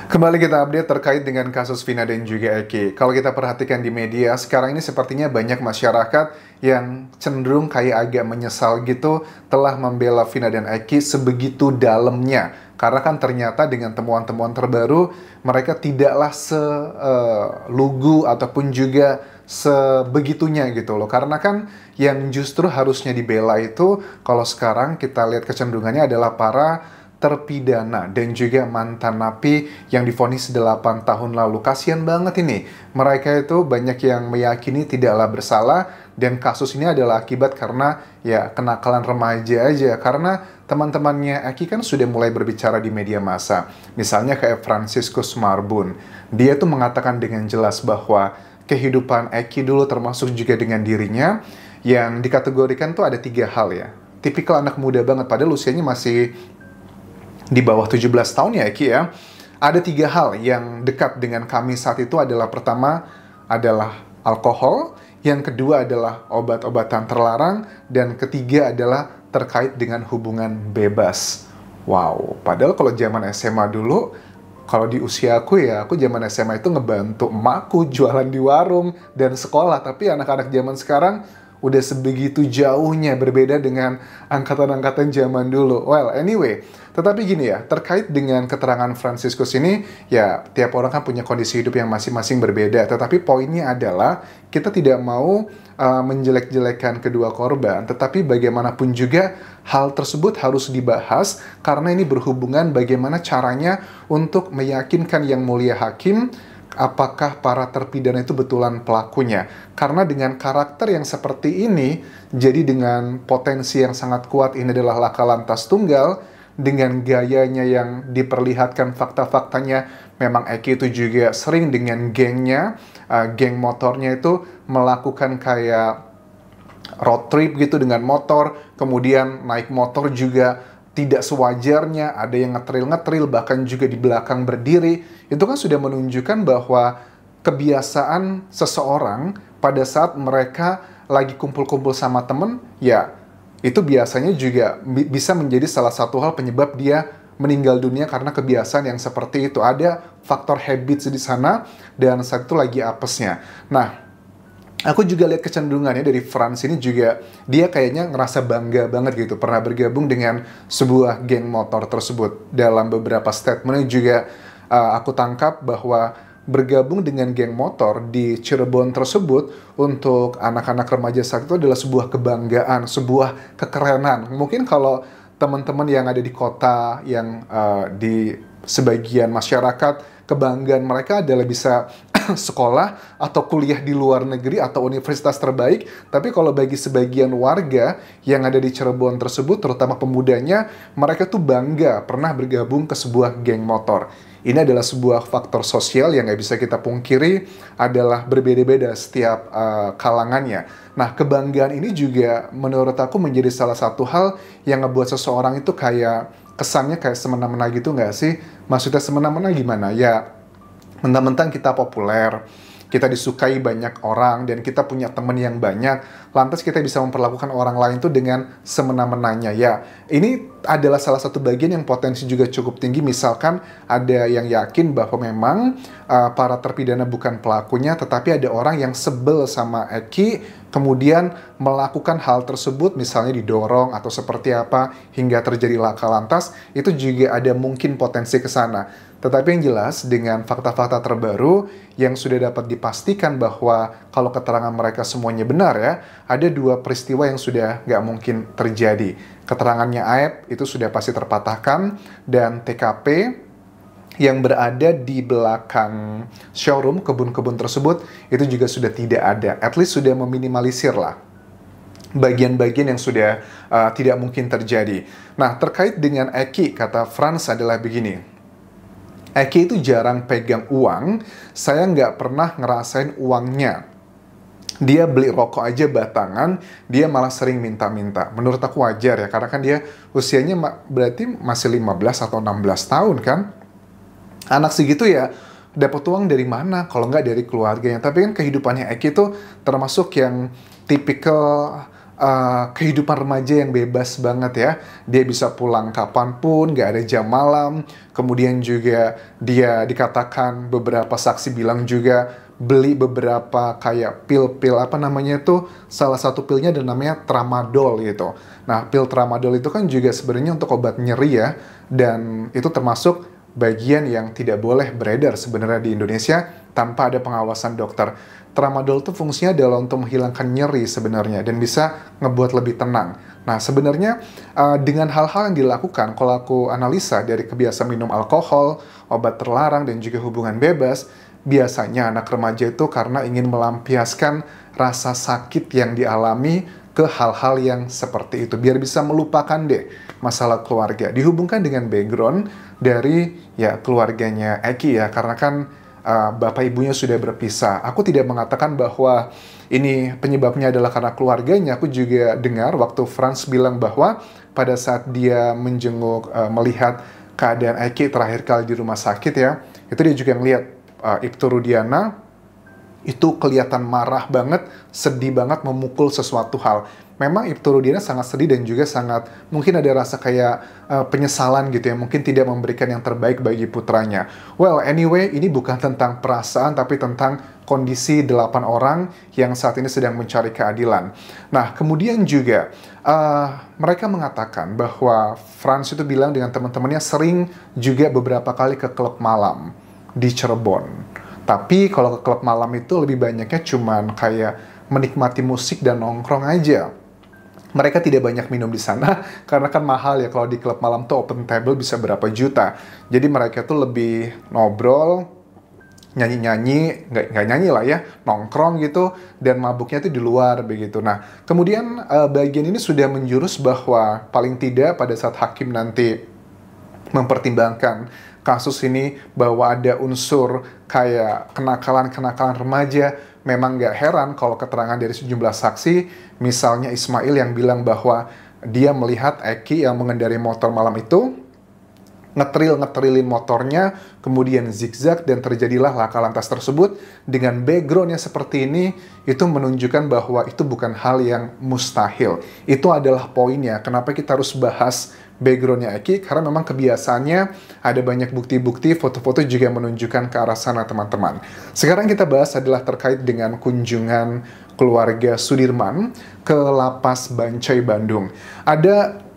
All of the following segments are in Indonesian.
Kembali kita update terkait dengan kasus Vina dan juga Eki. Kalau kita perhatikan di media, sekarang ini sepertinya banyak masyarakat yang cenderung kayak agak menyesal gitu telah membela Vina dan Eki sebegitu dalamnya. Karena kan ternyata dengan temuan-temuan terbaru, mereka tidaklah selugu ataupun juga sebegitunya gitu loh. Karena kan yang justru harusnya dibela itu, kalau sekarang kita lihat kecenderungannya adalah para terpidana dan juga mantan napi yang divonis 8 tahun lalu. Kasian banget ini. Mereka itu banyak yang meyakini tidaklah bersalah dan kasus ini adalah akibat karena ya kenakalan remaja aja. Karena teman-temannya Eki kan sudah mulai berbicara di media massa. Misalnya kayak Franciscus Marbun. Dia tuh mengatakan dengan jelas bahwa kehidupan Eki dulu termasuk juga dengan dirinya yang dikategorikan tuh ada 3 hal ya. Tipikal anak muda banget padahal usianya masih di bawah 17 tahun ya Eki ya. Ada 3 hal yang dekat dengan kami saat itu adalah pertama adalah alkohol, yang kedua adalah obat-obatan terlarang, dan ketiga adalah terkait dengan hubungan bebas. Wow, padahal kalau zaman SMA dulu, kalau di usia aku ya, aku zaman SMA itu ngebantu emakku jualan di warung dan sekolah. Tapi anak-anak zaman sekarang udah sebegitu jauhnya berbeda dengan angkatan-angkatan zaman dulu. Well, anyway, tetapi gini ya, terkait dengan keterangan Franciscus ini, ya tiap orang kan punya kondisi hidup yang masing-masing berbeda. Tetapi poinnya adalah kita tidak mau menjelek-jelekan kedua korban, tetapi bagaimanapun juga hal tersebut harus dibahas karena ini berhubungan bagaimana caranya untuk meyakinkan yang mulia hakim apakah para terpidana itu betulan pelakunya. Karena dengan karakter yang seperti ini, jadi dengan potensi yang sangat kuat ini adalah laka lantas tunggal, dengan gayanya yang diperlihatkan fakta-faktanya, memang Eki itu juga sering dengan gengnya, geng motornya itu melakukan kayak road trip gitu dengan motor, kemudian naik motor juga tidak sewajarnya, ada yang ngetril-ngetril, bahkan juga di belakang berdiri. Itu kan sudah menunjukkan bahwa kebiasaan seseorang pada saat mereka lagi kumpul-kumpul sama temen, ya itu biasanya juga bisa menjadi salah satu hal penyebab dia meninggal dunia karena kebiasaan yang seperti itu. Ada faktor habits di sana dan saat itu lagi apesnya. Nah, aku juga lihat kecenderungannya dari Franz ini juga, dia kayaknya ngerasa bangga banget gitu pernah bergabung dengan sebuah geng motor tersebut. Dalam beberapa statementnya juga aku tangkap bahwa bergabung dengan geng motor di Cirebon tersebut untuk anak-anak remaja saat itu adalah sebuah kebanggaan, sebuah kekerenan. Mungkin kalau teman-teman yang ada di kota, yang di sebagian masyarakat, kebanggaan mereka adalah bisa sekolah atau kuliah di luar negeri atau universitas terbaik. Tapi kalau bagi sebagian warga yang ada di Cirebon tersebut, terutama pemudanya, mereka tuh bangga pernah bergabung ke sebuah geng motor. Ini adalah sebuah faktor sosial yang nggak bisa kita pungkiri adalah berbeda-beda setiap kalangannya. Nah, kebanggaan ini juga menurut aku menjadi salah satu hal yang ngebuat seseorang itu kayak kesannya kayak semena-mena gitu nggak sih? Maksudnya semena-mena gimana? Ya, mentang-mentang kita populer, kita disukai banyak orang, dan kita punya teman yang banyak, lantas kita bisa memperlakukan orang lain tuh dengan semena-menanya. Ya, ini adalah salah satu bagian yang potensi juga cukup tinggi. Misalkan ada yang yakin bahwa memang para terpidana bukan pelakunya, tetapi ada orang yang sebel sama Eki, kemudian melakukan hal tersebut, misalnya didorong atau seperti apa, hingga terjadi laka lantas, itu juga ada mungkin potensi ke sana. Tetapi yang jelas dengan fakta-fakta terbaru yang sudah dapat dipastikan bahwa kalau keterangan mereka semuanya benar ya, ada 2 peristiwa yang sudah nggak mungkin terjadi. Keterangannya Aep itu sudah pasti terpatahkan, dan TKP yang berada di belakang showroom kebun-kebun tersebut itu juga sudah tidak ada. At least sudah meminimalisir lah bagian-bagian yang sudah tidak mungkin terjadi. Nah, terkait dengan Eki, kata Franz adalah begini. Eki itu jarang pegang uang, saya nggak pernah ngerasain uangnya. Dia beli rokok aja batangan, dia malah sering minta-minta. Menurut aku wajar ya, karena kan dia usianya berarti masih 15 atau 16 tahun kan. Anak segitu ya, dapat uang dari mana kalau nggak dari keluarganya. Tapi kan kehidupannya Eki itu termasuk yang tipikal kehidupan remaja yang bebas banget ya. Dia bisa pulang kapanpun, nggak ada jam malam. Kemudian juga dia dikatakan beberapa saksi bilang juga beli beberapa kayak pil-pil apa namanya itu, salah satu pilnya ada namanya tramadol gitu. Nah, pil tramadol itu kan juga sebenarnya untuk obat nyeri ya, dan itu termasuk bagian yang tidak boleh beredar sebenarnya di Indonesia tanpa ada pengawasan dokter. Tramadol itu fungsinya adalah untuk menghilangkan nyeri sebenarnya dan bisa ngebuat lebih tenang. Nah, sebenarnya dengan hal-hal yang dilakukan, kalau aku analisa dari kebiasaan minum alkohol, obat terlarang, dan juga hubungan bebas, biasanya anak remaja itu karena ingin melampiaskan rasa sakit yang dialami ke hal-hal yang seperti itu, biar bisa melupakan deh masalah keluarga. Dihubungkan dengan background dari ya keluarganya Eki ya, karena kan bapak ibunya sudah berpisah. Aku tidak mengatakan bahwa ini penyebabnya adalah karena keluarganya. Aku juga dengar waktu Franz bilang bahwa pada saat dia menjenguk, melihat keadaan Eki terakhir kali di rumah sakit ya, itu dia juga ngelihat Ibtu Rudiana itu kelihatan marah banget, sedih banget, memukul sesuatu hal. Memang Ibtu Rudiana sangat sedih dan juga sangat mungkin ada rasa kayak penyesalan gitu ya, mungkin tidak memberikan yang terbaik bagi putranya. Well, anyway, ini bukan tentang perasaan tapi tentang kondisi 8 orang yang saat ini sedang mencari keadilan. Nah, kemudian juga mereka mengatakan bahwa Franz itu bilang dengan teman-temannya sering juga beberapa kali ke klub malam di Cirebon. Tapi kalau ke klub malam itu lebih banyaknya cuman kayak menikmati musik dan nongkrong aja. Mereka tidak banyak minum di sana karena kan mahal ya, kalau di klub malam tuh open table bisa berapa juta. Jadi mereka tuh lebih ngobrol, nyanyi-nyanyi, nggak nyanyi lah ya, nongkrong gitu, dan mabuknya tuh di luar begitu. Nah, kemudian bagian ini sudah menjurus bahwa paling tidak pada saat hakim nanti mempertimbangkan kasus ini bahwa ada unsur kayak kenakalan-kenakalan remaja, memang nggak heran kalau keterangan dari sejumlah saksi, misalnya Ismail yang bilang bahwa dia melihat Eki yang mengendarai motor malam itu ngeterilin motornya, kemudian zigzag dan terjadilah laka lantas tersebut. Dengan background yang seperti ini, itu menunjukkan bahwa itu bukan hal yang mustahil. Itu adalah poinnya, kenapa kita harus bahas backgroundnya Eki, karena memang kebiasaannya ada banyak bukti-bukti, foto-foto juga menunjukkan ke arah sana teman-teman. Sekarang kita bahas adalah terkait dengan kunjungan keluarga Sudirman ke Lapas Bancai Bandung. Ada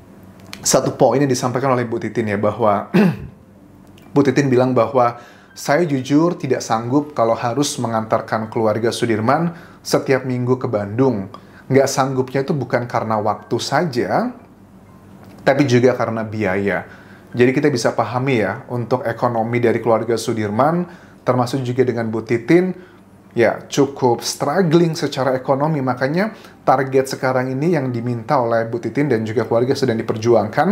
satu poin yang disampaikan oleh Bu Titin ya, bahwa Bu Titin bilang bahwa saya jujur tidak sanggup kalau harus mengantarkan keluarga Sudirman setiap minggu ke Bandung. Nggak sanggupnya itu bukan karena waktu saja, tapi juga karena biaya. Jadi kita bisa pahami ya, untuk ekonomi dari keluarga Sudirman, termasuk juga dengan Bu Titin, ya cukup struggling secara ekonomi. Makanya target sekarang ini yang diminta oleh Bu Titin dan juga keluarga sedang diperjuangkan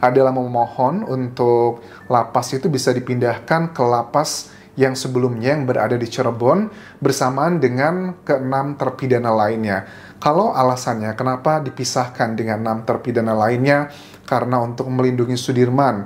adalah memohon untuk lapas itu bisa dipindahkan ke lapas yang sebelumnya yang berada di Cirebon bersamaan dengan ke-6 terpidana lainnya. Kalau alasannya kenapa dipisahkan dengan 6 terpidana lainnya, karena untuk melindungi Sudirman.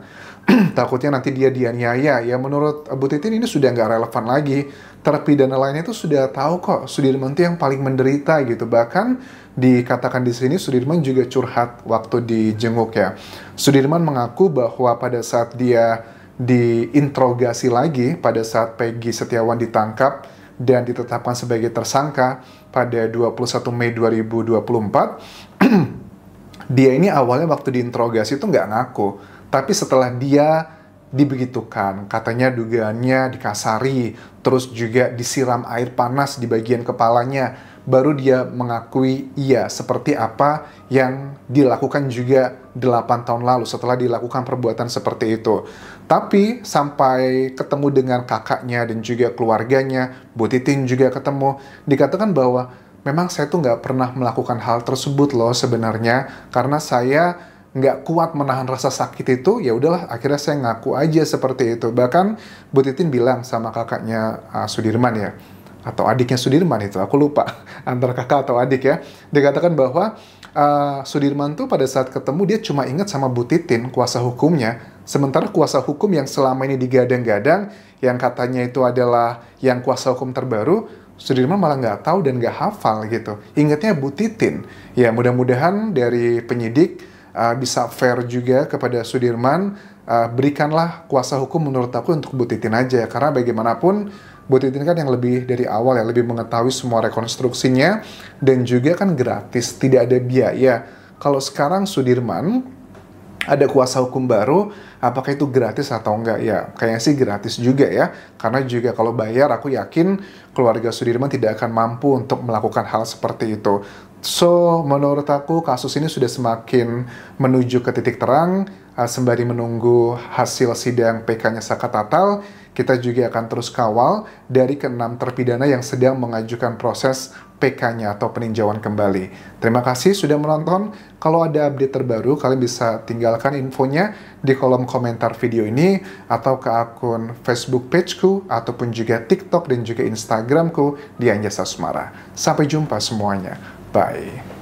Takutnya nanti dia dianiaya. Ya menurut Bu Titin ini sudah nggak relevan lagi. Terpidana lainnya itu sudah tahu kok Sudirman itu yang paling menderita gitu. Bahkan dikatakan di sini Sudirman juga curhat waktu dijenguk ya. Sudirman mengaku bahwa pada saat dia diinterogasi lagi, pada saat Peggy Setiawan ditangkap dan ditetapkan sebagai tersangka pada 21 Mei 2024, dia ini awalnya waktu diinterogasi itu nggak ngaku. Tapi setelah dia dibegitukan, katanya dugaannya dikasari, terus juga disiram air panas di bagian kepalanya, baru dia mengakui iya seperti apa yang dilakukan juga 8 tahun lalu setelah dilakukan perbuatan seperti itu. Tapi sampai ketemu dengan kakaknya dan juga keluarganya, Bu Titin juga ketemu, dikatakan bahwa memang saya tuh nggak pernah melakukan hal tersebut loh sebenarnya, karena saya nggak kuat menahan rasa sakit itu, ya udahlah akhirnya saya ngaku aja seperti itu. Bahkan Bu Titin bilang sama kakaknya Sudirman ya, atau adiknya Sudirman itu, aku lupa antara kakak atau adik ya, dikatakan bahwa Sudirman tuh pada saat ketemu dia cuma ingat sama Bu Titin, kuasa hukumnya, sementara kuasa hukum yang selama ini digadang-gadang, yang katanya itu adalah yang kuasa hukum terbaru, Sudirman malah nggak tahu dan nggak hafal gitu. Ingatnya Bu Titin. Ya, mudah-mudahan dari penyidik bisa fair juga kepada Sudirman. Berikanlah kuasa hukum menurut aku untuk Bu Titin aja. Karena bagaimanapun Bu Titin kan yang lebih dari awal ya, lebih mengetahui semua rekonstruksinya. Dan juga kan gratis, tidak ada biaya. Kalau sekarang Sudirman ada kuasa hukum baru, apakah itu gratis atau enggak? Ya, kayaknya sih gratis juga ya. Karena juga kalau bayar, aku yakin keluarga Sudirman tidak akan mampu untuk melakukan hal seperti itu. So, menurut aku kasus ini sudah semakin menuju ke titik terang. Sembari menunggu hasil sidang PK-nya Saka Tatal, kita juga akan terus kawal dari ke-6 terpidana yang sedang mengajukan proses PK-nya atau peninjauan kembali. Terima kasih sudah menonton. Kalau ada update terbaru, kalian bisa tinggalkan infonya di kolom komentar video ini atau ke akun Facebook pageku ataupun juga TikTok dan juga Instagramku di Anjasa Sumara. Sampai jumpa semuanya. Bye.